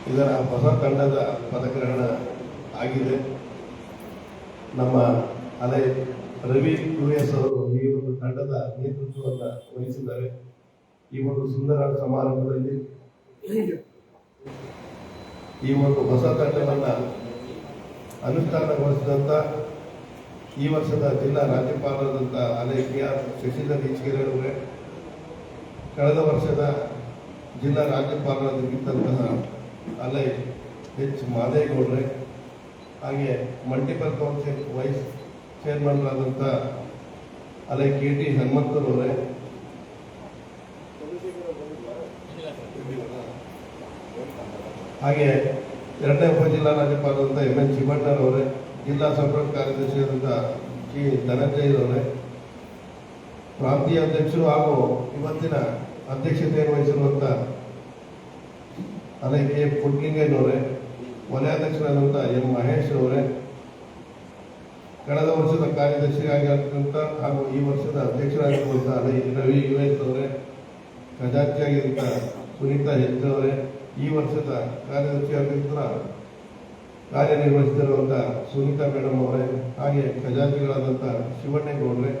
ಇದರ ಹೊಸ ತಂಡದ ಪದಗ್ರಹಣ ಆಗಿದೆ. ನಮ್ಮ ಅಲೆ ರವಿ US ಅವರು ಈ ಒಂದು ತಂಡದ ನೇತೃತ್ವವನ್ನು ವಹಿಸಿದ್ದಾರೆ. ಈ ಒಂದು ಸುಂದರ ಸಮಾರಂಭದಲ್ಲಿ ಈ ಒಂದು ಹೊಸ ತಂಡವನ್ನು ಅನುಷ್ಠಾನಗೊಳಿಸಿದಂಥ ಈ ವರ್ಷದ ಜಿಲ್ಲಾ ರಾಜ್ಯಪಾಲರಾದಂಥ ಅಲೆ KR ಶಶಿಧರ್ ಈಚಗೆರೆ ಅವರೇ, ಕಳೆದ ವರ್ಷದ ಜಿಲ್ಲಾ ರಾಜ್ಯಪಾಲರಾಗಿದ್ದಂತಹ ಅಲೆ H ಮಾದೇಗೌಡ್ರೆ, ಹಾಗೆ ಮಲ್ಟಿಪಲ್ ಕೌನ್ಸಿಲ್ ವೈಸ್ ಚೇರ್ಮನ್ರಾದಂಥ ಅಲೆ KT ಹನುಮಂತರವರೇ, ಹಾಗೆ ಎರಡನೇ ಉಪಜಿಲ್ಲಾ ರಾಜ್ಯಪಾಲರಾದಂಥ MN ಶಿವಣ್ಣರವರೇ, ಜಿಲ್ಲಾ ಸಂಪರ್ಕ ಕಾರ್ಯದರ್ಶಿಯಾದಂಥ G ಧನಂಜಯರವರೇ, ಪ್ರಾಂತೀಯ ಅಧ್ಯಕ್ಷರು ಹಾಗೂ ಇವತ್ತಿನ ಅಧ್ಯಕ್ಷತೆಯನ್ನು ವಹಿಸಿರುವಂಥ ಅಲೆ K ಪುಟ್ಲಿಂಗಯ್ಯನವರೇ, ವಲಯಾಧ್ಯಕ್ಷರಾದಂಥ M ಮಹೇಶ್ ಅವರೇ, ಕಳೆದ ವರ್ಷದ ಕಾರ್ಯದರ್ಶಿಯಾಗಿರ್ತಕ್ಕಂಥ ಹಾಗೂ ಈ ವರ್ಷದ ಅಧ್ಯಕ್ಷರಾಗಿರುವಂಥ ಅಲೆ ರವಿ US ಅವರೇ, ಖಜಾಂಚಿಯಾಗಿದ್ದ ಸುನೀತಾ H ಅವರೇ, ಈ ವರ್ಷದ ಕಾರ್ಯದರ್ಶಿಯಾಗಿದ್ದ ಕಾರ್ಯನಿರ್ವಹಿಸುತ್ತಿರುವಂಥ ಸುನೀತಾ ಮೇಡಮ್ ಅವರೇ, ಹಾಗೆ ಖಜಾಂಚಿಗಳಾದಂಥ ಶಿವಣ್ಣೇಗೌಡ್ರೆ,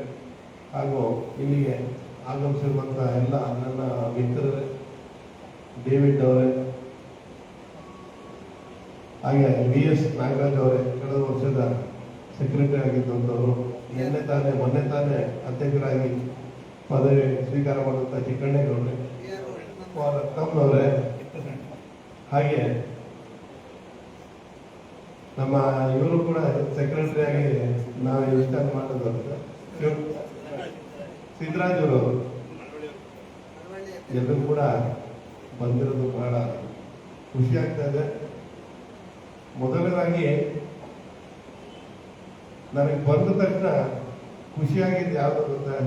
ಹಾಗೂ ಇಲ್ಲಿಗೆ ಆಗಮಿಸಿರುವಂಥ ಎಲ್ಲ ನನ್ನ ಮಿತ್ರರೇ, ಡೇವಿಡ್ ಅವರೇ, ಹಾಗೆ VS ನಾಗರಾಜ್ ಅವರೇ, ಕಳೆದ ವರ್ಷದ ಸೆಕ್ರೆಟರಿ ಆಗಿದ್ದಂಥವರು, ಮೊನ್ನೆ ತಾನೇ ಅಧ್ಯಕ್ಷರಾಗಿ ಪದವಿ ಸ್ವೀಕಾರ ಮಾಡುವಂಥ ಚಿಕ್ಕಣ್ಣೇಗೌಡ್ರೆ, ರತ್ನಮ್ಮನವರೇ, ಹಾಗೆ ನಮ್ಮ ಇವರು ಕೂಡ ಸೆಕ್ರೆಟರಿ ಆಗಿ ನಾವು ಇನ್ಸ್ಟಾಲ್ ಮಾಡೋದಂತ ಸಿದ್ದರಾಜ್ ಅವರು ಎಲ್ಲರೂ ಕೂಡ ಬಂದಿರೋದು ಬಹಳ ಖುಷಿ ಆಗ್ತಾ ಇದೆ. ಮೊದಲನೇದಾಗಿ ನನಗೆ ಬಂದ ತಕ್ಷಣ ಖುಷಿಯಾಗಿದ್ದು ಯಾವುದು ಗೊತ್ತಾ,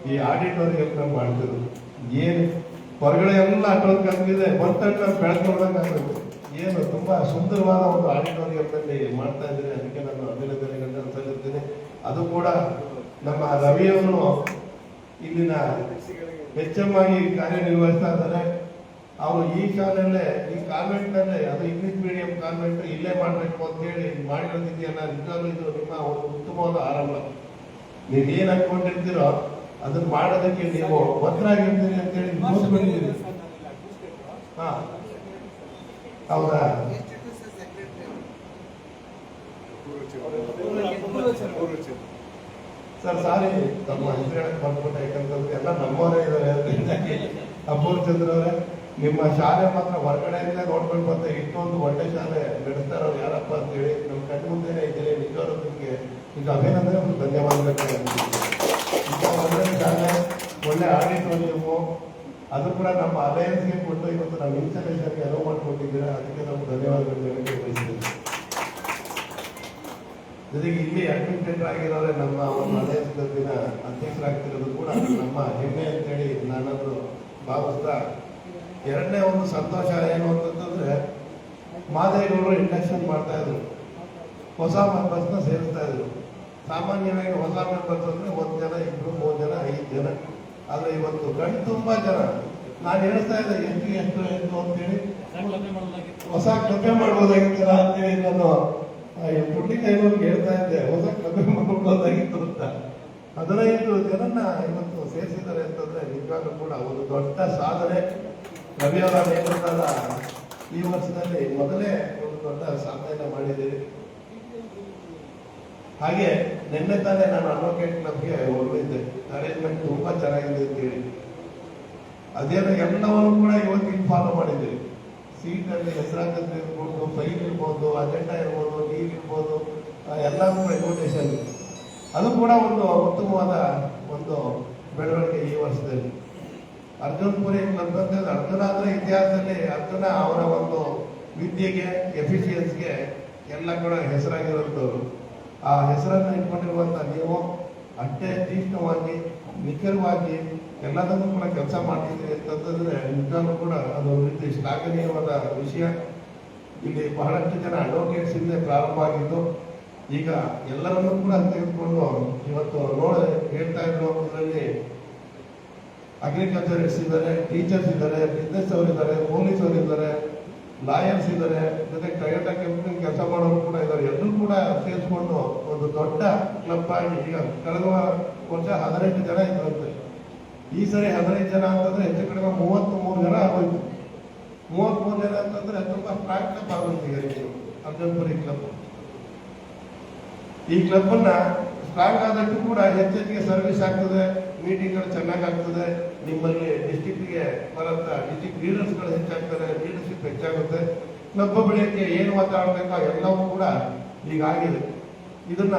ಈ ಆಡಿಟೋರಿಯಂ ನಾವು ಮಾಡ್ತಿರೋದು. ಏನು ಹೊರಗಡೆ ಎಲ್ಲ ಅಷ್ಟೊಂದು ಕಮ್ಮಿದೆ, ಬಂದ ತಕ್ಷಣ ಬೆಳೆದ್ಕೊಂಡಂಗೆ ಆಗಬೇಕು. ಏನು ತುಂಬಾ ಸುಂದರವಾದ ಒಂದು ಆಡಿಟೋರಿಯಂನಲ್ಲಿ ಮಾಡ್ತಾ ಇದ್ದೀನಿ, ಅದಕ್ಕೆ ನಾನು ಅಭಿನಂದನೆಗಳನ್ನ ಸಲ್ಲಿಸ್ತೀನಿ. ಅದು ಕೂಡ ನಮ್ಮ ರವಿಯವರು ಇಲ್ಲಿನ HM ಆಗಿ ಕಾರ್ಯನಿರ್ವಹಿಸ್ತಾ ಇದ್ದಾರೆ. ಅವರು ಈ ಶಾಲೆಯಲ್ಲೇ, ಈ ಕಾನ್ವೆಂಟ್ನಲ್ಲೇ, ಅದು ಇಂಗ್ಲಿಷ್ ಮೀಡಿಯಂ ಕಾನ್ವೆಂಟ್ ಇಲ್ಲೇ ಮಾಡಬೇಕು ಅಂತೇಳಿ ಮಾಡಿರೋದಿದೆಯಲ್ಲ, ನಿಜವಾಗ್ಲೂ ಇದು ನಿಮ್ಮ ಒಂದು ಉತ್ತಮವಾದ ಆರಂಭ. ನೀವು ಏನ್ ಅನ್ಕೊಂಡಿರ್ತೀರೋ ಅದನ್ನ ಮಾಡೋದಕ್ಕೆ ನೀವು ಭದ್ರಾಗಿರ್ತೀರಿ ಅಂತೇಳಿ ಮುಗಿಸ್ಬಿಟ್ಟಿದ್ದೀರಿ. ಹಾ, ಹೌದಾ? ಸರ್ ಸಾರಿ, ತಮ್ಮ ಹೆಸರು ಹೇಳಕ್ ಬಂದ್ಬಿಟ್ಟೆ, ಯಾಕಂತಂದ್ರೆ ಎಲ್ಲ ನಮ್ಮವರೇ ಇದ್ದಾರೆ. ಅಪೂರ್ ಚಂದ್ರ ಅವರೇ, ನಿಮ್ಮ ಶಾಲೆ ಮಾತ್ರ ಹೊರಗಡೆಯಿಂದ ನೋಡ್ಕೊಂಡು ಬಂದ ಇಷ್ಟೊಂದು ಒಳ್ಳೆ ಶಾಲೆ ನಡೆಸ್ತಾರೋ ಯಾರಪ್ಪ ಅಂತೇಳಿ ನಮ್ಮ ಕಣ್ಣು ಮುಂದೆನೇ ಇದ್ದೀರಿ. ನಿಜವಾಗ್ಲೂ ನಿಮಗೆ ಈಗ ಅಭಿನಂದನೆ ಒಂದು ಧನ್ಯವಾದಗಳು. ಈಗ ಒಳ್ಳೆ ಶಾಲೆ, ಒಳ್ಳೆ ಆಡಿಟೋರಿಯಮು, ಅದು ಕೂಡ ನಮ್ಮ ಅಲಯನ್ಸ್ಗೆ ಕೊಟ್ಟು ಇವತ್ತು ನಮ್ಮ ಇನ್ಸ್ಟಾಲೇಷನ್ಗೆ ಅಲೋ ಮಾಡಿಕೊಟ್ಟಿದ್ದೀರಾ, ಅದಕ್ಕೆ ನಾವು ಧನ್ಯವಾದಗಳು ಹೇಳಕ್ಕೆ ಬಯಸ್ತೀವಿ. ಜೊತೆಗೆ ಇಲ್ಲಿ ಅಡ್ಮಿನಿಸ್ಟ್ರೇಟರ್ ಆಗಿರೋರೆ ನಮ್ಮ ಒಂದು ಅಲಯನ್ಸ್ ದಿನ ಅಧ್ಯಕ್ಷರಾಗ್ತಿರೋದು ಕೂಡ ನಮ್ಮ ಹೆಮ್ಮೆ ಅಂತೇಳಿ ನಾನಂದ್ರು ಭಾವಿಸ್ತಾ, ಎರಡನೇ ಒಂದು ಸಂತೋಷ ಏನು ಅಂತಂದ್ರೆ, ಮಾದೇಗೌಡರು ಇಂಡಕ್ಷನ್ ಮಾಡ್ತಾ ಇದ್ರು, ಹೊಸ ಮೆಂಬರ್ಸ್ನ ಸೇರಿಸ್ತಾ ಇದ್ರು. ಸಾಮಾನ್ಯವಾಗಿ ಹೊಸ ಮೆಂಬರ್ಸ್ ಅಂದ್ರೆ 1 ಜನ, 2, 3 ಜನ, 5 ಜನ, ಆದ್ರೆ ಇವತ್ತು ಕಣ್ ತುಂಬಾ ಜನ. ನಾನು ಹೇಳ್ತಾ ಇದ್ದೆ ಎಷ್ಟು ಅಂತೇಳಿ, ಹೊಸ ಕ್ಲಬ್ ಮಾಡ್ಬೋದಾಗಿತ್ತಲ್ಲ ಅಂತೇಳಿ ನಾನು ಪುಟ್ಟಿಕೈನವ್ರಿಗೆ ಹೇಳ್ತಾ ಇದ್ದೆ, ಹೊಸ ಕ್ಲಬ್ ಮಾಡ್ಬೋದಾಗಿತ್ತು ಅಂತ. 15 ಜನನ್ನ ಇವತ್ತು ಸೇರಿಸಿದ್ದಾರೆ ಅಂತಂದ್ರೆ ನಿಜವಾಗ್ಲೂ ಕೂಡ ಒಂದು ದೊಡ್ಡ ಸಾಧನೆ. ರವಿಯವರ ನೇತೃತ್ವದ ಈ ವರ್ಷದಲ್ಲಿ ಮೊದಲೇ ಒಂದು ದೊಡ್ಡ ಸಾಧನೆ ಮಾಡಿದ್ದೀರಿ. ಹಾಗೆ ನಿನ್ನೆ ತಾನೇ ನಾನು ಅಡ್ವೊಕೇಟ್ ಕ್ಲಬ್ಗೆ ಹೋಗಿದ್ದೆ, ಅರೇಂಜ್ಮೆಂಟ್ ತುಂಬಾ ಚೆನ್ನಾಗಿದೆ ಅಂತೇಳಿ. ಅದೇನೋ ಎಲ್ಲವನ್ನು ಕೂಡ ಇವತ್ತಿಗೆ ಫಾಲೋ ಮಾಡಿದ್ದೀರಿ. ಸೀಟಲ್ಲಿ ಹೆಸರಾಗತ್ತೆ ಇರ್ಬೋದು, ಫೈಲ್ ಇರ್ಬೋದು, ಅಜೆಂಡಾ ಇರ್ಬೋದು, ಲೀವ್ ಇರ್ಬೋದು, ಎಲ್ಲರೂ ಕೂಡ ಇನ್ವಿಟೇಷನ್. ಅದು ಕೂಡ ಒಂದು ಉತ್ತಮವಾದ ಒಂದು ಬೆಳವಣಿಗೆ ಈ ವರ್ಷದಲ್ಲಿ. ಅರ್ಜುನ್ ಪುರಿ ಕ್ಲಬ್ ಅಂತ ಅರ್ಜುನ ಅಂದ್ರೆ ಇತಿಹಾಸದಲ್ಲಿ ಅರ್ಜುನ ಅವರ ಒಂದು ವಿದ್ಯೆಗೆ, ಎಫಿಷಿಯನ್ಸ್ಗೆ ಎಲ್ಲ ಕೂಡ ಹೆಸರಾಗಿರುವಂಥವ್ರು. ಆ ಹೆಸರನ್ನು ಇಟ್ಕೊಂಡಿರುವಂಥ ನೀವು ಅಷ್ಟೇ ತೀಕ್ಷ್ಣವಾಗಿ, ನಿಖರವಾಗಿ ಎಲ್ಲದನ್ನೂ ಕೂಡ ಕೆಲಸ ಮಾಡ್ತಿದ್ದೀರಿ ಅಂತಂದ್ರೆ ನಿಜವಾಗ್ಲೂ ಕೂಡ ಅದೊಂದು ರೀತಿ ಶ್ಲಾಘನೀಯವಾದ ವಿಷಯ. ಇಲ್ಲಿ ಬಹಳಷ್ಟು ಜನ ಅಡ್ವೊಕೇಟ್ಸ್ ಇಂದ ಪ್ರಾರಂಭ ಆಗಿದ್ದು ಈಗ ಎಲ್ಲರನ್ನೂ ಕೂಡ ತೆಗೆದುಕೊಂಡು ಇವತ್ತು ಹೇಳ್ತಾ ಇದ್ರು. ಇದರಲ್ಲಿ ಅಗ್ರಿಕಲ್ಚರಿಸ್ಟ್ ಇದ್ದಾರೆ, ಟೀಚರ್ಸ್ ಇದ್ದಾರೆ, ಬಿಸ್ನೆಸ್ ಅವರು ಇದ್ದಾರೆ, ಪೊಲೀಸ್ ಅವರು ಇದ್ದಾರೆ, ಲಾಯರ್ಸ್ ಇದ್ದಾರೆ, ಜೊತೆ ಟೊಯೋಟಾ ಕಂಪನಿ ಕೆಲಸ ಮಾಡೋರು ಕೂಡ ಇದ್ದಾರೆ. ಎಲ್ಲರೂ ಕೂಡ ಸೇರಿಸ್ಕೊಂಡು ಒಂದು ದೊಡ್ಡ ಕ್ಲಬ್ ಆಗಿ ಈಗ ಕಳೆದ ವರ್ಷ 18 ಜನ ಇದ್ರಂತೆ. ಈ ಸರಿ 15 ಜನ ಅಂತಂದ್ರೆ ಹೆಚ್ಚು ಕಡಿಮೆ 33 ಜನ ಆಗೋಯ್ತು. 33 ಜನ ಅಂತಂದ್ರೆ ತುಂಬಾ ಸ್ಟ್ರಾಂಗ್ ಕ್ಲಬ್ ಆಗೋಯ್ತು ಈಗ ಅರ್ಜುನ್ಪುರಿ ಕ್ಲಬ್. ಈ ಕ್ಲಬ್ ಅನ್ನ ಸ್ಟ್ರಾಂಗ್ ಆದಷ್ಟು ಕೂಡ ಹೆಚ್ಚೆಚ್ಚಿಗೆ ಸರ್ವಿಸ್ ಆಗ್ತದೆ, ಮೀಟಿಂಗ್ಗಳು ಚೆನ್ನಾಗಿ ಆಗ್ತದೆ, ನಿಮ್ಮಲ್ಲಿ ಡಿಸ್ಟಿಕ್ಗೆ ಬರಂತ ಡಿಸ್ಟಿಕ್ ಲೀಡರ್ಸ್ಗಳು ಹೆಚ್ಚಾಗ್ತಾರೆ, ಲೀಡರ್ಶಿಪ್ ಹೆಚ್ಚಾಗುತ್ತೆ. ಕ್ಲಬ್ ಬೆಳೆಯಕ್ಕೆ ಏನು ಮಾತಾಡಬೇಕೋ ಎಲ್ಲವೂ ಕೂಡ ಈಗ ಆಗಿದೆ. ಇದನ್ನ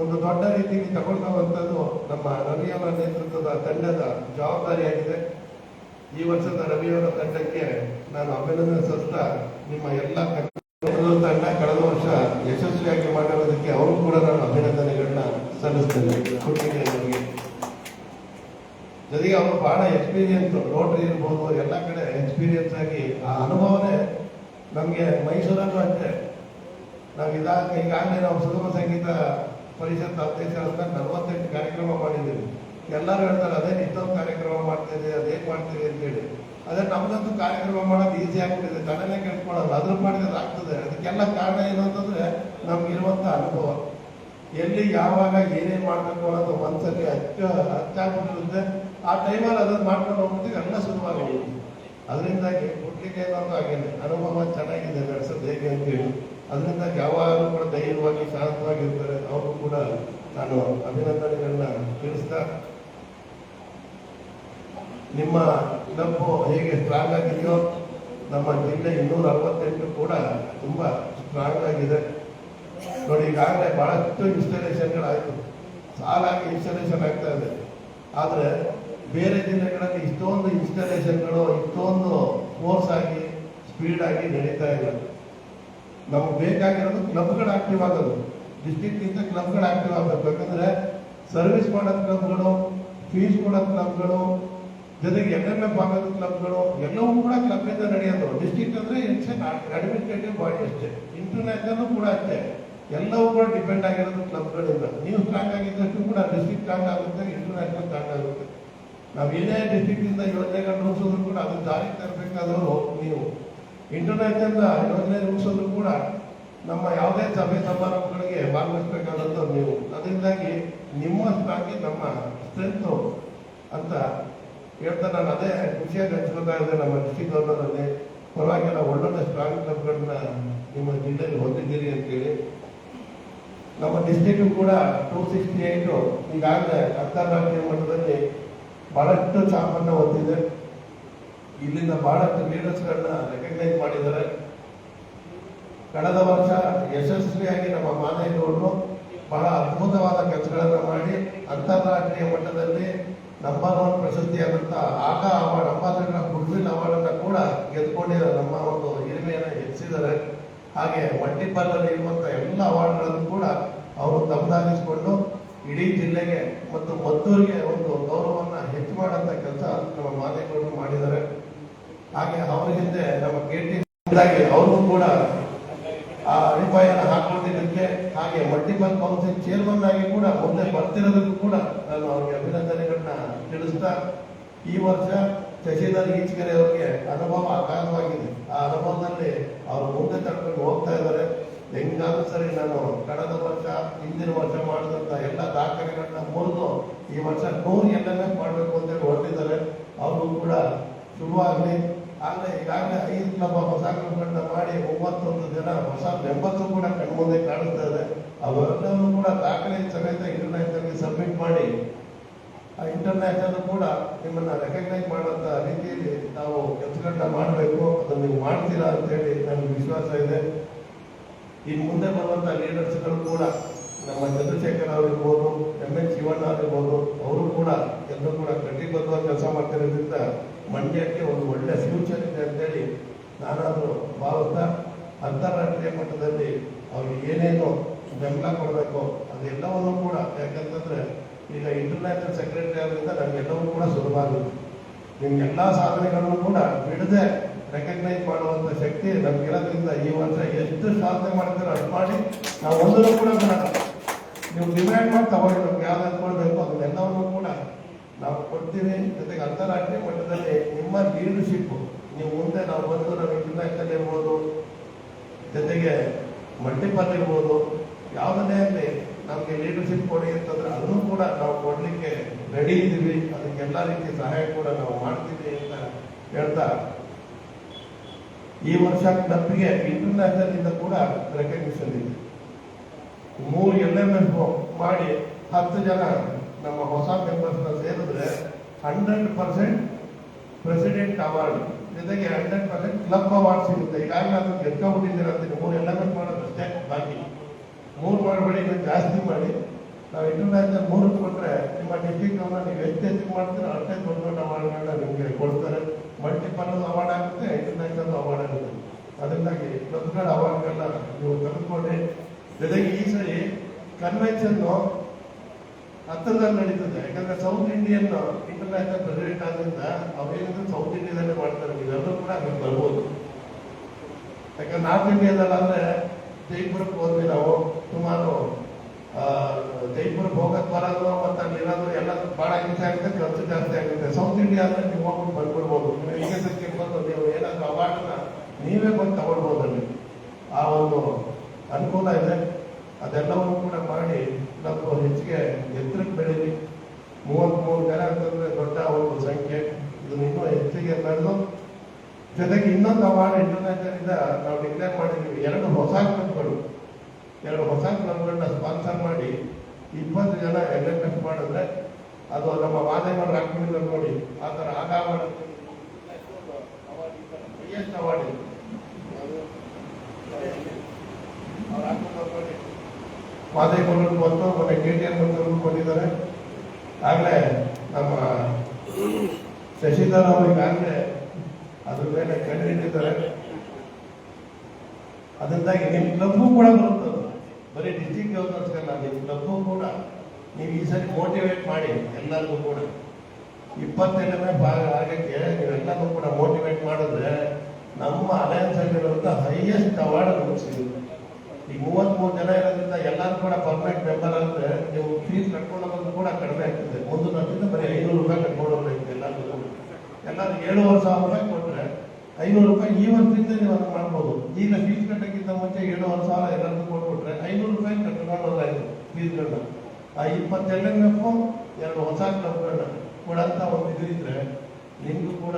ಒಂದು ದೊಡ್ಡ ರೀತಿಯಲ್ಲಿ ತಗೊಳ್ಳುವಂಥದ್ದು ನಮ್ಮ ರವಿಯವರ ನೇತೃತ್ವದ ತಂಡದ ಜವಾಬ್ದಾರಿಯಾಗಿದೆ. ಈ ವರ್ಷದ ರವಿಯವರ ತಂಡಕ್ಕೆ ನಾನು ಅಭಿನಂದನೆ ಸಲ್ಲಿಸ್ತಾ, ನಿಮ್ಮ ಎಲ್ಲ ತಂಡ ಕಳೆದ ವರ್ಷ ಯಶಸ್ವಿಯಾಗಿ ಮಾಡಿರೋದಕ್ಕೆ ಅವರು ಕೂಡ ನಾನು ಅಭಿನಂದನೆಗಳನ್ನ ಸಲ್ಲಿಸ್ತೇನೆ. ನಮಗೆ ಜೊತೆಗೆ ಅವರು ಬಹಳ ಎಕ್ಸ್ಪೀರಿಯನ್ಸ್, ರೋಟರಿ ಇರ್ಬೋದು, ಎಲ್ಲ ಕಡೆ ಎಕ್ಸ್ಪೀರಿಯನ್ಸ್ ಆಗಿ ಆ ಅನುಭವನೇ ನಮಗೆ ಮೈಸೂರಲ್ಲೂ ಅಷ್ಟೇ. ನಾವು ಈಗಾಗಲೇ ನಾವು ಸುಗಮ ಸಂಗೀತ ಪರಿಷತ್ ಅಧ್ಯಕ್ಷ ಅಂತ 48 ಕಾರ್ಯಕ್ರಮ ಮಾಡಿದ್ದೀವಿ. ಎಲ್ಲರೂ ಹೇಳ್ತಾರೆ ಅದೇ ಇಷ್ಟೊಂದು ಕಾರ್ಯಕ್ರಮ ಮಾಡ್ತೀವಿ, ಅದೇನು ಮಾಡ್ತೀವಿ ಅಂತೇಳಿ. ಅದೇ ನಮ್ಗಂತೂ ಕಾರ್ಯಕ್ರಮ ಮಾಡೋದು ಈಸಿ ಆಗ್ಬಿಟ್ಟಿದೆ, ತಲೆನೇ ಕೆಡ್ಕೊಳ್ಳೋದು, ಅದ್ರ ಮಾಡಿದ್ರೆ ಆಗ್ತದೆ. ಅದಕ್ಕೆಲ್ಲ ಕಾರಣ ಏನು ಅಂತಂದ್ರೆ ನಮ್ಗಿರುವಂತ ಅನುಭವ, ಎಲ್ಲಿ ಯಾವಾಗ ಏನೇನು ಮಾಡ್ಬೇಕು ಅನ್ನೋದು ಮನಸ್ಸಲ್ಲಿ ಹಚ್ಚಾಗ್ಬಿಟ್ಟಿರುತ್ತೆ. ಆ ಟೈಮಲ್ಲಿ ಅದನ್ನು ಮಾಡ್ಕೊಂಡು ಹೋಗ್ಬಿಟ್ಟು ಎಲ್ಲ ಸುಲಭವಾಗಿ ಹೋಗುತ್ತೆ. ಅದರಿಂದಾಗಿ ಹುಡ್ಲಿಕ್ಕೆ ಏನಂತ ಆಗೇನೆ ಅನುಭವ ಚೆನ್ನಾಗಿದೆ ನಡೆಸೋದು ಹೇಗೆ ಅಂತೇಳಿ. ಅದರಿಂದಾಗಿ ಯಾವಾಗಲೂ ಕೂಡ ಧೈರ್ಯವಾಗಿ ಶಾಂತವಾಗಿರ್ತಾರೆ. ಅವರು ಕೂಡ ನಾನು ಅಭಿನಂದನೆಗಳನ್ನ ತಿಳಿಸ್ತಾ, ನಿಮ್ಮ ಕ್ಲಬ್ ಹೇಗೆ ಸ್ಟ್ರಾಂಗ್ ಆಗಿದೆಯೋ ನಮ್ಮ ಜಿಲ್ಲೆ 268 ಕೂಡ ತುಂಬಾ ಸ್ಟ್ರಾಂಗ್ ಆಗಿದೆ. ನೋಡಿ, ಈಗಾಗಲೇ ಬಹಳಷ್ಟು ಇನ್ಸ್ಟಾಲೇಷನ್ಗಳಾಯಿತು, ಸಾಲಾಗಿ ಇನ್ಸ್ಟಾಲೇಷನ್ ಆಗ್ತಾ ಇದೆ. ಆದರೆ ಬೇರೆ ಜಿಲ್ಲೆಗಳಲ್ಲಿ ಇಷ್ಟೊಂದು ಇನ್ಸ್ಟಾಲೇಷನ್ಗಳು ಇಷ್ಟೊಂದು ಫೋರ್ಸ್ ಆಗಿ ಸ್ಪೀಡ್ ಆಗಿ ನಡೀತಾ ಇಲ್ಲ. ನಮ್ಗೆ ಬೇಕಾಗಿರೋದು ಕ್ಲಬ್ಗಳು ಆಕ್ಟಿವ್ ಆಗೋದು, ಡಿಸ್ಟಿಕ್ಕಿಂತ ಕ್ಲಬ್ಗಳು ಆಕ್ಟಿವ್ ಆಗಬೇಕು. ಯಾಕಂದ್ರೆ ಸರ್ವಿಸ್ ಮಾಡೋದು ಕ್ಲಬ್ಗಳು, ಫೀಸ್ ಕೊಡೋದು ಕ್ಲಬ್ಗಳು, ಜೊತೆಗೆ MMF ಆಗೋದು ಕ್ಲಬ್ಗಳು, ಎಲ್ಲವೂ ಕೂಡ ಕ್ಲಬ್ ಇಂದ ನಡೆಯೋದು. ಡಿಸ್ಟಿಕ್ ಅಂದ್ರೆ ಇಟ್ಸ್ ಅಡ್ಮಿನಿಸ್ಟ್ರೇಟಿವ್ ಬಾಡಿ ಅಷ್ಟೇ, ಇಂಟರ್ನ್ಯಾಷನಲ್ ಕೂಡ ಅಷ್ಟೇ. ಎಲ್ಲವೂ ಕೂಡ ಡಿಪೆಂಡ್ ಆಗಿರೋದು ಕ್ಲಬ್ಗಳಿಂದ. ನೀವು ಸ್ಟ್ರಾಂಗ್ ಆಗಿದ್ದಷ್ಟು ಕೂಡ ಡಿಸ್ಟಿಕ್ ಸ್ಟ್ರಾಂಗ್ ಆಗುತ್ತೆ, ಇಂಟರ್ನ್ಯಾಷನಲ್ ಸ್ಟ್ರಾಂಗ್ ಆಗುತ್ತೆ. ನಾವು ಏನೇ ಡಿಸ್ಟಿಕ್ ಇಂದ ಯೋಜನೆಗಳು ರೂಪಿಸೋದ್ರು ಕೂಡ ಅದು ಜಾರಿಗೆ ತರಬೇಕಾದವರು ನೀವು. ಇಂಟರ್ನ್ಯಾಷನಲ್ ಯೋಜನೆ ರೂಪಿಸೋದ್ರು ಕೂಡ ನಮ್ಮ ಯಾವುದೇ ಸಭೆ ಸಮಾರಂಭಗಳಿಗೆ ಭಾಗವಹಿಸಬೇಕಾದದ್ದು ನೀವು. ಅದರಿಂದಾಗಿ ನಿಮ್ಮ ಸ್ಟ್ರಾಂಗ್ ನಮ್ಮ ಸ್ಟ್ರೆಂತ್ ಅಂತ ಹೇಳ್ತಾ ನಾನು ಅದೇ ಖುಷಿಯಾಗಿ ಹಂಚ್ಕೊತಾ ಇದ್ದೆ. ನಮ್ಮ ಡಿಸ್ಟಿಕ್ ಗವರ್ನರಲ್ಲಿ ಪರವಾಗಿಲ್ಲ, ಒಳ್ಳೊಳ್ಳೆ ಸ್ಟ್ರಾಂಗ್ ಕ್ಲಬ್ಗಳನ್ನ ನಿಮ್ಮ ಜಿಲ್ಲೆಯಲ್ಲಿ ಹೊಂದಿದ್ದೀರಿ ಅಂತೇಳಿ. ನಮ್ಮ ಡಿಸ್ಟಿಕ್ ಕೂಡ 268 ಈಗಾಗಲೇ ಅಂತಾರಾಷ್ಟ್ರೀಯ ಮಟ್ಟದಲ್ಲಿ ಬಹಳಷ್ಟು ಛಾಪನ್ನ ಹೊಂದಿದೆ. ಇಲ್ಲಿಂದ ಬಹಳಷ್ಟು ಲೀಡರ್ಸ್ಗಳನ್ನ ರೆಕಗ್ನೈಸ್ ಮಾಡಿದ್ದಾರೆ. ಕಳೆದ ವರ್ಷ ಯಶಸ್ವಿಯಾಗಿ ನಮ್ಮ ಮಾದೇಗೌಡರು ಬಹಳ ಅದ್ಭುತವಾದ ಕೆಲಸಗಳನ್ನ ಮಾಡಿ ಅಂತಾರಾಷ್ಟ್ರೀಯ ಮಟ್ಟದಲ್ಲಿ ನಂಬರ್ 1 ಪ್ರಶಸ್ತಿಯಾದಂತ ಆಕಾ award, ambassador of goodwill award ಅನ್ನ ಕೂಡ ಗೆದ್ದುಕೊಂಡಿದ್ದಾರೆ. ನಮ್ಮ ಒಂದು ಹಿರಿಮೆಯನ್ನು ಹೆಚ್ಚಿಸಿದ್ದಾರೆ. ಹಾಗೆ ಮಲ್ಟಿಪಲ್ ಅಲ್ಲಿ ಇರುವಂತಹ ಎಲ್ಲ ಅವಾರ್ಡ್ಗಳನ್ನು ಕೂಡ ಅವರು ತಮ್ಮದಾಗಿಸಿಕೊಂಡು ಇಡೀ ಜಿಲ್ಲೆಗೆ ಮತ್ತು ಮದ್ದೂರಿಗೆ ಒಂದು ಗೌರವವನ್ನು ಹೆಚ್ಚು ಮಾಡುವಂತ ಕೆಲಸ ನಮ್ಮ ಮಾದೇಗೌಡರು ಮಾಡಿದ್ದಾರೆ. ಹಾಗೆ ಅವರ ಹಿಂದೆ ನಮ್ಮ KT ಅವರು ಕೂಡ ಆ ಅಡಿಪಾಯನ ಹಾಕೊಂಡಿದ್ದಕ್ಕೆ, ಹಾಗೆ ಮಲ್ಟಿಪಲ್ ಕೌನ್ಸಿಲ್ ಚೇರ್ಮನ್ ಆಗಿ ಕೂಡ ಮುಂದೆ ಬರ್ತಿರೋದಕ್ಕೂ ಕೂಡ ನಾನು ಅವ್ರಿಗೆ ಅಭಿನಂದನೆಗಳನ್ನ ತಿಳಿಸ್ತಾ, ಈ ವರ್ಷ ಶಶಿಧರ್ ಈಚಕೆರೆ ಅವರಿಗೆ ಅನುಭವ ಅಗಾಧವಾಗಿದೆ. ಆ ಅನುಭವದಲ್ಲಿ ಅವರು ಮುಂದೆ ತಡ್ಕೊಂಡು ಹೋಗ್ತಾ ಇದ್ದಾರೆ. ಹೆಂಗಾದ್ರೂ ಸರಿ ನಾನು ಕಳೆದ ವರ್ಷ ಹಿಂದಿನ ವರ್ಷ ಮಾಡಿದಂತ ಎಲ್ಲ ದಾಖಲೆಗಳನ್ನ ಮುರಿದು ಈ ವರ್ಷ 100 LMS ಮಾಡಬೇಕು ಅಂತೇಳಿ ಹೊರಟಿದ್ದಾರೆ. ಅವರು ಕೂಡ ಶುರುವಾಗಲಿ. ಆಗಲೇ ಈಗಾಗಲೇ 5 ಕ್ಲಬ್ ಹೊಸ ಕ್ಲಬ್ಗಳನ್ನ ಮಾಡಿ 31 ಜನ ಹೊಸ ಮೆಂಬರ್ಸ್ ಕೂಡ ಕಣ್ಮುಂದೆ ಕಾಣಿಸ್ತಾ ಇದೆ. ಅವೆಲ್ಲವೂ ಕೂಡ ದಾಖಲೆ ಸಮೇತ ಇಂಟರ್ನ್ಯಾಷನಲ್ಗೆ ಸಬ್ಮಿಟ್ ಮಾಡಿ ಆ ಇಂಟರ್ನ್ಯಾಷನಲ್ ಕೂಡ ನಿಮ್ಮನ್ನ ರೆಕಗ್ನೈಸ್ ಮಾಡುವಂತ ರೀತಿಯಲ್ಲಿ ನಾವು ಕೆಲಸಗಳನ್ನ ಮಾಡಬೇಕು. ಅದನ್ನು ನೀವು ಮಾಡ್ತೀರಾ ಅಂತೇಳಿ ನನಗೆ ವಿಶ್ವಾಸ ಇದೆ. ಇನ್ನು ಮುಂದೆ ಬರುವಂತ ಲೀಡರ್ಸ್ಗಳು ಕೂಡ ನಮ್ಮ ಚಂದ್ರಶೇಖರ್ ಅವರಿರ್ಬೋದು, MN ಶಿವಣ್ಣ ಅವರಿರ್ಬೋದು, ಅವರು ಕೂಡ ಎಲ್ಲರೂ ಕೂಡ ಕಟ್ಟಿಬದ್ಧವಾಗಿ ಕೆಲಸ ಮಾಡ್ತಿರೋದ್ರಿಂದ ಮಂಡ್ಯಕ್ಕೆ ಒಂದು ಒಳ್ಳೆ ಫ್ಯೂಚರ್ ಇದೆ ಅಂತೇಳಿ ನಾನಾದರೂ ಭಾವಿಸ್ತಾ, ಅಂತಾರಾಷ್ಟ್ರೀಯ ಮಟ್ಟದಲ್ಲಿ ಅವ್ರಿಗೆ ಏನೇನು ಬೆಂಬಲ ಕೊಡಬೇಕು ಅದೆಲ್ಲವನ್ನೂ ಕೂಡ, ಯಾಕಂತಂದ್ರೆ ಈಗ ಇಂಟರ್ನ್ಯಾಷನಲ್ ಸೆಕ್ರೆಟರಿ ಆದ್ರಿಂದ ನಮಗೆಲ್ಲವೂ ಕೂಡ ಸುಲಭ ಆಗುತ್ತೆ. ನಿಮ್ಗೆಲ್ಲ ಸಾಧನೆಗಳನ್ನು ಕೂಡ ಬಿಡದೆ ರೆಕಗ್ನೈಸ್ ಮಾಡುವಂತ ಶಕ್ತಿ ನಮ್ಗಿರೋದ್ರಿಂದ ಈ ವರ್ಷ ಎಷ್ಟು ಸಾಧನೆ ಮಾಡ್ತೀರೋ ಅಷ್ಟು ಮಾಡಿ ನಾವು ಒಂದನ್ನು ಕೂಡ ಬೇಡ, ನೀವು ಡಿಮ್ಯಾಂಡ್ ಮಾಡಿ ತಗೊಳ್ಳಿ, ನಮ್ಗೆ ಯಾವ್ದು ಕೊಡಬೇಕು ಅದನ್ನೆಲ್ಲವನ್ನು ಕೂಡ ನಾವು ಕೊಡ್ತೀವಿ. ಜೊತೆಗೆ ಅಂತಾರಾಷ್ಟ್ರೀಯ ಮಟ್ಟದಲ್ಲಿ ನಿಮ್ಮ ಲೀಡರ್ಶಿಪ್, ನೀವು ಮುಂದೆ ನಾವು ಬಂದು ನಾವು ಇಂಟರ್ನ್ಯಾಷನಲ್ ಇರ್ಬೋದು, ಜೊತೆಗೆ ಮಲ್ಟಿಪಲ್ ಇರ್ಬೋದು, ಯಾವುದನ್ನೇ ಆಗಲಿ ನಮಗೆ ಲೀಡರ್ಶಿಪ್ ಕೊಡಿ ಅಂತಂದ್ರೆ ಅದನ್ನು ಕೂಡ ನಾವು ಕೊಡ್ಲಿಕ್ಕೆ ರೆಡಿ ಇದ್ದೀವಿ. ಅದಕ್ಕೆ ಎಲ್ಲ ರೀತಿಯ ಸಹಾಯ ಕೂಡ ನಾವು ಮಾಡ್ತೀವಿ ಅಂತ ಹೇಳ್ತಾ, ಈ ವರ್ಷ ಕ್ಲಬ್ಗೆ ಇಂಟರ್ನ್ಯಾಷನಲ್ ಇಂದ ಕೂಡ ರೆಕಗ್ನಿಷನ್ ಇದೆ. 3 LMS ಮಾಡಿ 10 ಜನ ನಮ್ಮ ಹೊಸ ಮೆಂಬರ್ಸ್ನ ಸೇರಿದ್ರೆ 100% ಪ್ರೆಸಿಡೆಂಟ್ ಅವಾರ್ಡ್ ಜೊತೆಗೆ 100% ಕ್ಲಬ್ ಅವಾರ್ಡ್ ಸಿಗುತ್ತೆ. ಈಗಾಗಲೇ ಅದನ್ನು ಗೆದ್ಕೊಂಡ್ಬಿಟ್ಟಿದ್ದೀರ ಅಂತ 3 LMS ಮಾಡೋದಷ್ಟೇ ಬಾಕಿ. 3 ಮಾಡಬೇಡಿ, ಜಾಸ್ತಿ ಮಾಡಿ. ನಾವು ಇಂಟರ್ನ್ಯಾಷನಲ್ 3 ಕೊಟ್ಟರೆ ನಿಮ್ಮ ಡಿಸ್ಟಿಕ್ ಅನ್ನ ನೀವು ಎಷ್ಟು ಹೆಚ್ಚಿಗೆ ಮಾಡ್ತೀರೋ ಅಷ್ಟೇ ದೊಡ್ಡ ದೊಡ್ಡ ಅವಾರ್ಡ್ಗಳನ್ನ ನಿಮಗೆ ಕೊಡ್ತಾರೆ. ಮಲ್ಟಿಪಲ್ ಅವಾರ್ಡ್ ಆಗುತ್ತೆ, ಇಂಟರ್ನ್ಯಾಷನಲ್ ಅವಾರ್ಡ್ ಆಗುತ್ತೆ. ಅದರಿಂದಾಗಿ ಕ್ಲಬ್ಗಳ ಅವಾರ್ಡ್ಗಳನ್ನ ನೀವು ತೆಗೆದುಕೊಂಡ್ರೆ, ಜೊತೆಗೆ ಈ ಸರಿ ಕನ್ವೆನ್ಷನ್ ಹತ್ತರಲ್ಲಿ ನಡೀತದೆ. ಯಾಕಂದ್ರೆ ಸೌತ್ ಇಂಡಿಯನ್ ಇಂಟರ್ನ್ಯಾಷನಲ್ ಪ್ರೆಸಿಡೆಂಟ್ ಆದ್ರಿಂದ ಅವ್ರೇನಿದ್ರು ಸೌತ್ ಇಂಡಿಯಾದಲ್ಲೇ ಮಾಡ್ತಾರೆ. ನೀವೆಲ್ಲರೂ ಕೂಡ ಅಲ್ಲಿಗೆ ಬರ್ಬೋದು. ಯಾಕಂದ್ರೆ ನಾರ್ತ್ ಇಂಡಿಯಾದಲ್ಲಾದ್ರೆ ಜೈಪುರಕ್ಕೆ ಹೋದ್ವಿ ನಾವು. ಸುಮಾರು ಜೈಪುರಕ್ಕೆ ಹೋಗೋದು ಬರೋದು ಮತ್ತು ಅಲ್ಲಿ ಇರೋದು ಎಲ್ಲ ಬಹಳ ಹಿಂಸೆ ಆಗುತ್ತೆ, ಖರ್ಚು ಜಾಸ್ತಿ ಆಗುತ್ತೆ. ಸೌತ್ ಇಂಡಿಯಾ ಅಂದ್ರೆ ನೀವು ಹೋಗ್ಬಿಟ್ಟು ಬಂದ್ಬಿಡ್ಬೋದು. ನೀವು ಈಗ ಬಂದು ನೀವು ಏನಾದ್ರು ಅವಾರ್ಡ್ನ ನೀವೇ ಬಂದು ತಗೊಳ್ಬೋದು. ಅಲ್ಲಿ ಆ ಒಂದು ಅನುಕೂಲ ಇದೆ. ಅದೆಲ್ಲವನ್ನು ಕೂಡ ಮಾಡಿ ನಾವು ಹೆಚ್ಚಿಗೆ ಎತ್ತರಕ್ಕೆ ಬೆಳೀಲಿ. 33 ಜನ ಅಂತಂದ್ರೆ ದೊಡ್ಡ ಒಂದು ಸಂಖ್ಯೆ. ಇದನ್ನು ಇನ್ನೂ ಹೆಚ್ಚಿಗೆ ಬೆಳೆದು, ಜೊತೆಗೆ ಇನ್ನೊಂದು ಅವಾರ್ಡ್ ಇಂಟರ್ನ್ಯಾಷನಲ್ ಇಂದ ನಾವು ಡಿಕ್ಲೇರ್ ಮಾಡಿದ್ದೀವಿ. 2 ಹೊಸ ಕ್ಲಬ್ಗಳನ್ನ ಸ್ಪಾನ್ಸರ್ ಮಾಡಿ 20 ಜನ LMS ಮಾಡಿದ್ರೆ ಅದು ನಮ್ಮ ಮಾದೇವರ ಹಾಕಿದ್ರೆ ನೋಡಿ ಆ ಥರ ಆಗ ಅವಾರ್ಡ್ ಹೈಯೆಸ್ಟ್ ಅವಾರ್ಡ್ ಇದೆ. ಮಾದೇವರಿಗೆ ಬಂದು ಮೊನ್ನೆ KTN ಬಂದು ಕೊಟ್ಟಿದ್ದಾರೆ. ಆಗಲೇ ನಮ್ಮ ಶಶಿಧರ್ ಅವರು ಈಗಾಗಲೇ ಅದ್ರ ಮೇಲೆ ಕಂಡುಹಿಡಿದಿದ್ದಾರೆ. ಅದರಿಂದಾಗಿ ನಿಮ್ಮ ಕ್ಲಬ್ಗೂ ಕೂಡ ಬರುತ್ತದೆ. ಬರೀ ಡಿಸ್ಟಿಕ್ ಗವರ್ನರ್ಸ್ಗಲ್ಲ, ನಿಮ್ಮ ಕ್ಲಬ್ಗೂ ಕೂಡ ನೀವು ಈ ಸರಿ ಮೋಟಿವೇಟ್ ಮಾಡಿ ಎಲ್ಲರಿಗೂ ಕೂಡ 20 ಭಾಗ ಆಗಕ್ಕೆ ನೀವೆಲ್ಲರೂ ಕೂಡ ಮೋಟಿವೇಟ್ ಮಾಡಿದ್ರೆ ನಮ್ಮ ಅಲಯನ್ಸ್ ಆಗಿರುವಂಥ ಹೈಯೆಸ್ಟ್ ಅವಾರ್ಡ್ ನಮಗೆ ಸಿಗುತ್ತೆ. ಈಗ 33 ಜನ ಇರೋದ್ರಿಂದ ಎಲ್ಲರೂ ಕೂಡ ಪರ್ಮನೆಂಟ್ ಮೆಂಬರ್ ಅಂದ್ರೆ ನೀವು ಫೀಸ್ ಕಟ್ಕೊಂಡು ಹೋಗೋದು ಕೂಡ ಕಡಿಮೆ ಆಗ್ತದೆ. ಮುಂದೆ ನಮ್ಮಿಂದ ಬರೀ 500 ರೂಪಾಯಿ ಕಟ್ಕೊಂಡು ಹೋಗ್ಬೇಕು. ಎಲ್ಲರೂ 7,500 ರೂಪಾಯಿ ಕೊಟ್ಟರೆ 500 ರೂಪಾಯಿ ಈ ವರ್ಷದಿಂದ ನೀವು ಅದನ್ನು ಮಾಡ್ಬೋದು. ಈಗ ಫೀಸ್ ಕಟ್ಟಕ್ಕಿಂತ ಮುಂಚೆ 7,500 ಎಲ್ಲರಿಗೂ ಕೊಟ್ಬಿಟ್ರೆ 500 ರೂಪಾಯಿ ಕಟ್ಕೊಂಡೋದಾಯ್ತು ಫೀಸ್ಗಳನ್ನ. ಆ 20 LMF 2 ಹೊಸ ಕ್ಲಬ್ಗಳನ್ನ ಕೊಡಂತ ಒಂದು ಇದ್ರಿದ್ರೆ ನಿಮಗೂ ಕೂಡ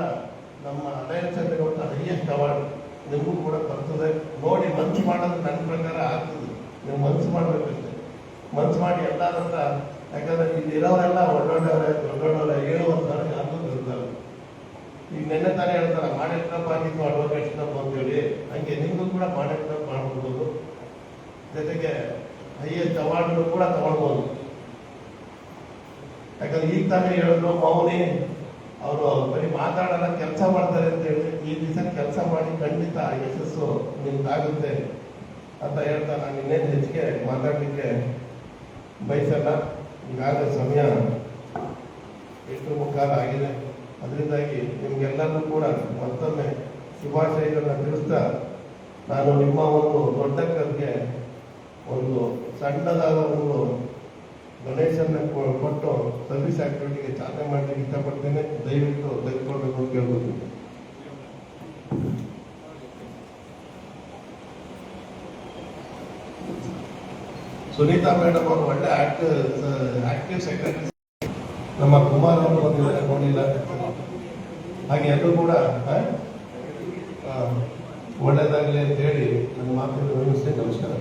ನಮ್ಮ ಅಲಯನ್ಸ್ ಆಗಿರುವಂಥ ಹೈಯೆಸ್ಟ್ ಅವಾರ್ಡ್ ನಿಮಗೂ ಕೂಡ ಬರ್ತದೆ. ನೋಡಿ ಮನ್ಸು ಮಾಡೋದು ನನ್ನ ಪ್ರಕಾರ ಆಗ್ತದೆ. ನೀವು ಮನ್ಸು ಮಾಡ್ಬೇಕಷ್ಟೆ. ಮನ್ಸು ಮಾಡಿ ಎಲ್ಲಾದ್ರಿಂದ, ಯಾಕಂದ್ರೆ ಇಲ್ಲಿ ಇರೋರೆಲ್ಲ ಒಳ್ಳೊಳ್ಳೆಯವರೇ ದೊಡ್ಡೊಳ್ಳೆ 7 ವರ್ಷ ಯಾರು ಇರ್ತಾರೆ. ಈಗ ನೆನ್ನೆ ತಾನೇ ಹೇಳ್ತಾರೆ ಮಾಡೆಲ್ ಕ್ಲಬ್ ಆಗಿದ್ದು ಅಡ್ವೊಕೇಟ್ ಕ್ಲಬ್ ಅಂತೇಳಿ. ಹಂಗೆ ನಿಮಗೂ ಕೂಡ ಮಾಡೆಲ್ ಕ್ಲಬ್ ಮಾಡ್ಬೋದು. ಜೊತೆಗೆ ಹೈಯೆಸ್ಟ್ ಅವಾರ್ಡ್ ಕೂಡ ತಗೊಳ್ಬೋದು. ಯಾಕಂದ್ರೆ ಈಗ ತಾನೇ ಹೇಳಿದ್ರು ಮೌನಿ ಅವರು ಬರೀ ಮಾತಾಡೋಣ ಕೆಲಸ ಮಾಡ್ತಾರೆ ಅಂತ ಹೇಳಿ. ಈ ದಿವಸ ಕೆಲಸ ಮಾಡಿ ಖಂಡಿತ ಯಶಸ್ಸು ನಿಮ್ದಾಗುತ್ತೆ ಅಂತ ಹೇಳ್ತಾ ನಾನು ಇನ್ನೇನು ಹೆಚ್ಚಿಗೆ ಮಾತಾಡಲಿಕ್ಕೆ ಬಯಸಲ್ಲ. ಈಗಾಗಲೇ ಸಮಯ 8:15 ಆಗಿದೆ. ಅದರಿಂದಾಗಿ ನಿಮ್ಗೆಲ್ಲರೂ ಕೂಡ ಮತ್ತೊಮ್ಮೆ ಶುಭಾಶಯಗಳನ್ನ ತಿಳಿಸ್ತಾ, ನಾನು ನಿಮ್ಮ ಒಂದು ದೊಡ್ಡ ಕರ್ಗೆ ಒಂದು ಸಣ್ಣದಾದ ಒಂದು ಡೊನೇಷನ್ ಕೊಟ್ಟು ಸರ್ವಿಸ್ ಆಕ್ಟಿವಿಟಿಗೆ ಚಾಲನೆ ಮಾಡಲಿಕ್ಕೆ ಇಷ್ಟಪಡ್ತೇನೆ. ದಯವಿಟ್ಟು ತೆಗೆದುಕೊಳ್ಬೇಕು ಅಂತ ಕೇಳ್ಬೋದು. ಸುನೀತಾ ಮೇಡಮ್ ಅವರು ಒಳ್ಳೆ ಆಕ್ಟಿವ್ ಸೆಕ್ರೆಟರಿ. ನಮ್ಮ ಕುಮಾರ್ ಅವರು ಬಂದಿದ್ದಾರೆ, ನೋಡಿಲ್ಲ. ಹಾಗೆ ಎಲ್ಲರೂ ಕೂಡ ಒಳ್ಳೆಯದಾಗಲಿ ಅಂತ ಹೇಳಿ ನನ್ನ ಮಾತನ್ನು ವಿವರಿಸ್ತೇನೆ. ನಮಸ್ಕಾರ.